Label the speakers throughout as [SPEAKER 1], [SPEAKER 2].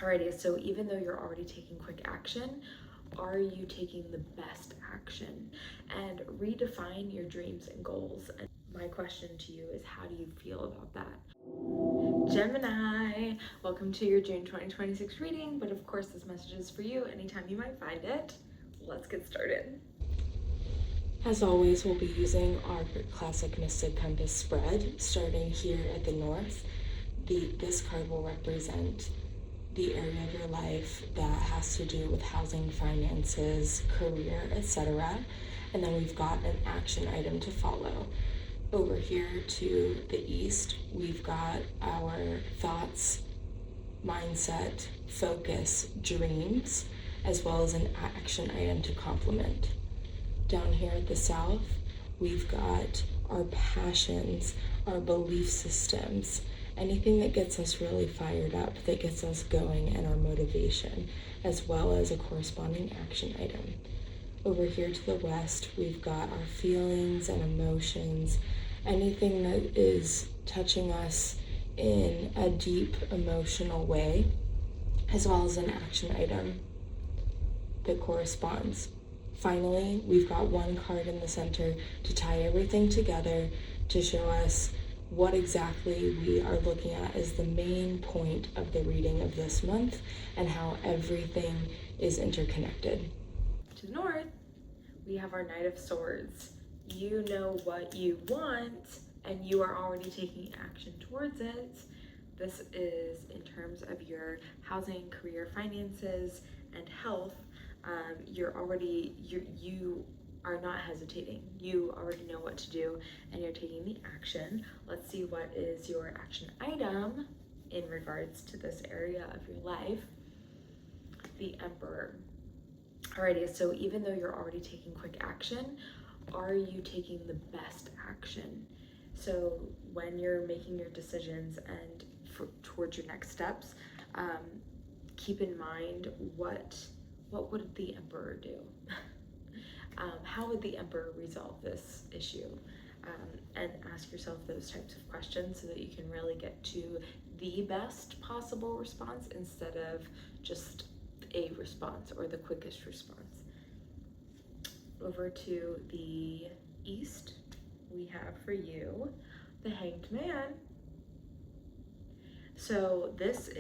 [SPEAKER 1] Alrighty, so even though you're already taking quick action, are you taking the best action? And redefine your dreams and goals. And my question to you is, how do you feel about that? Gemini, welcome to your June 2026 reading, but of course this message is for you anytime you might find it. Let's get started.
[SPEAKER 2] As always, we'll be using our classic Mystic Compass spread, starting here at the north. This card will represent the area of your life that has to do with housing, finances, career, etc. And then we've got an action item to follow. Over here to the east, we've got our thoughts, mindset, focus, dreams, as well as an action item to complement. Down here at the south, we've got our passions, our belief systems, anything that gets us really fired up, that gets us going, and our motivation, as well as a corresponding action item. Over here to the west, we've got our feelings and emotions, anything that is touching us in a deep emotional way, as well as an action item that corresponds. Finally, we've got one card in the center to tie everything together to show us what exactly we are looking at as the main point of the reading of this month and how everything is interconnected.
[SPEAKER 1] To the north, we have our Knight of Swords. You know what you want and you are already taking action towards it. This is in terms of your housing, career, finances, and health. You are not hesitating. You already know what to do and you're taking the action. Let's see what is your action item in regards to this area of your life. The Emperor. Alrighty, so even though you're already taking quick action, are you taking the best action? So when you're making your decisions and towards your next steps, keep in mind what would the Emperor do? How would the Emperor resolve this issue? And ask yourself those types of questions so that you can really get to the best possible response instead of just a response or the quickest response. Over to the east, we have for you the Hanged Man. So this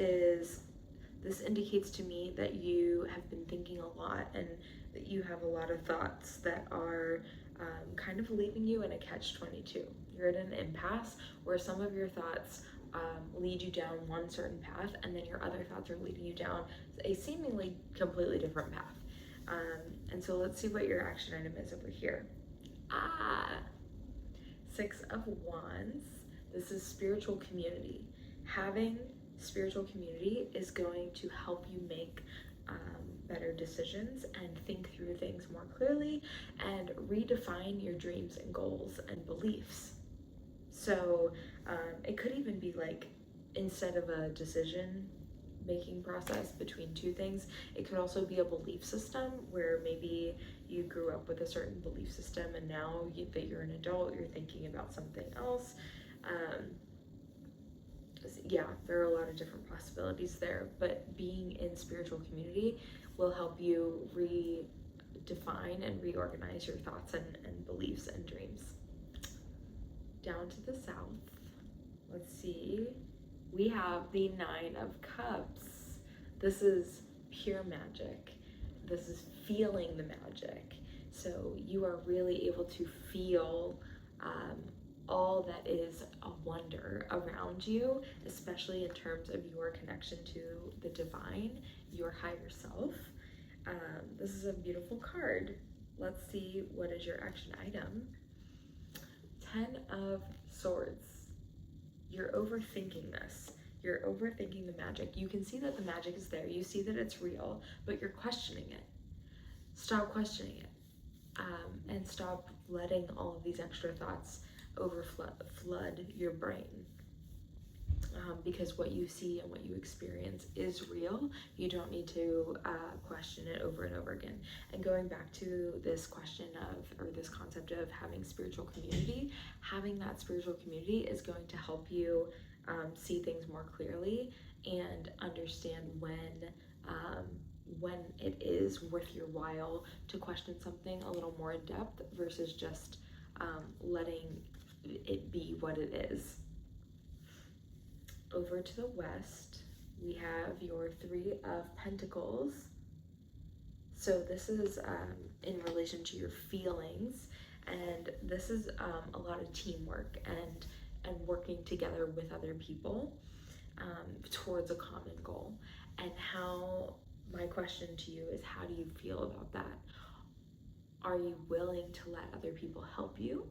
[SPEAKER 1] indicates to me that you have been thinking a lot and that you have a lot of thoughts that are kind of leaving you in a catch-22. You're at an impasse where some of your thoughts lead you down one certain path and then your other thoughts are leading you down a seemingly completely different path. And so let's see what your action item is over here. Six of Wands. This is spiritual community. Having spiritual community is going to help you make better decisions and think through things more clearly and redefine your dreams and goals and beliefs. So it could even be like, instead of a decision making process between two things, it could also be a belief system where maybe you grew up with a certain belief system and now that you're an adult, you're thinking about something else. Yeah, there are a lot of different possibilities there, but being in spiritual community will help you redefine and reorganize your thoughts and beliefs and dreams. Down to the south, let's see, we have the Nine of Cups. This is pure magic. This is feeling the magic. So you are really able to feel all that is a wonder around you, especially in terms of your connection to the divine, your higher self. This is a beautiful card. Let's see, what is your action item? 10 of Swords. You're overthinking this. You're overthinking the magic. You can see that the magic is there. You see that it's real, but you're questioning it. Stop questioning it. And stop letting all of these extra thoughts flood your brain. Because what you see and what you experience is real. You don't need to question it over and over again. And going back to this question of, or this concept of having spiritual community, having that spiritual community is going to help you see things more clearly and understand when it is worth your while to question something a little more in depth versus just letting it be what it is. Over to the west, we have your Three of Pentacles. So this is in relation to your feelings, and this is a lot of teamwork and working together with other people towards a common goal. And how, my question to you is, how do you feel about that? Are you willing to let other people help you?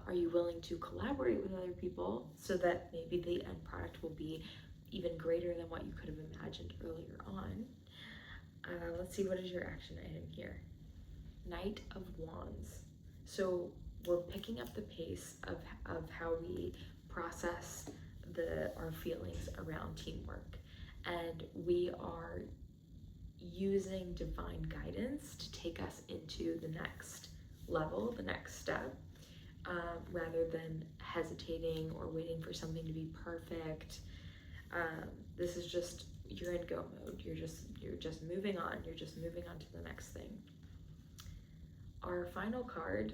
[SPEAKER 1] Are you willing to collaborate with other people so that maybe the end product will be even greater than what you could have imagined earlier on? Let's see, what is your action item here? Knight of Wands. So we're picking up the pace of how we process our feelings around teamwork, and we are using divine guidance to take us into the next level, the next step, rather than hesitating or waiting for something to be perfect. This is just, you're in go mode. You're just moving on. You're just moving on to the next thing. Our final card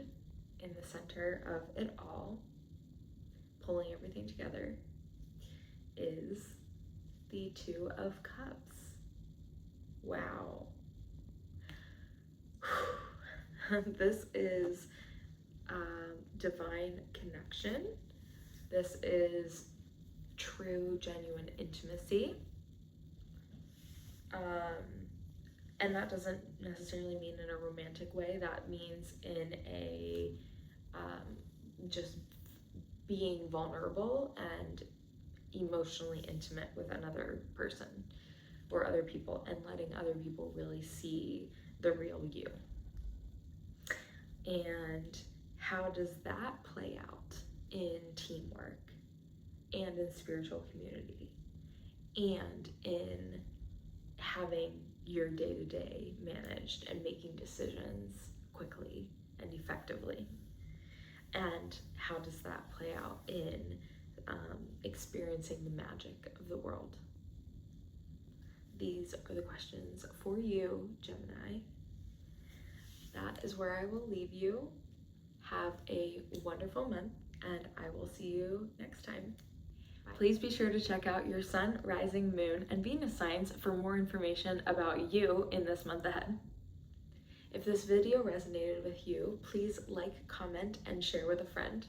[SPEAKER 1] in the center of it all, pulling everything together, is the Two of Cups. Wow. This is divine connection. This is true, genuine intimacy. And that doesn't necessarily mean in a romantic way. That means in a just being vulnerable and emotionally intimate with another person or other people, and letting other people really see the real you. And how does that play out in teamwork and in spiritual community and in having your day-to-day managed and making decisions quickly and effectively? And how does that play out in experiencing the magic of the world? These are the questions for you, Gemini. That is where I will leave you. Have a wonderful month, and I will see you next time. Bye. Please be sure to check out your sun, rising, moon, and Venus signs for more information about you in this month ahead. If this video resonated with you, please like, comment, and share with a friend.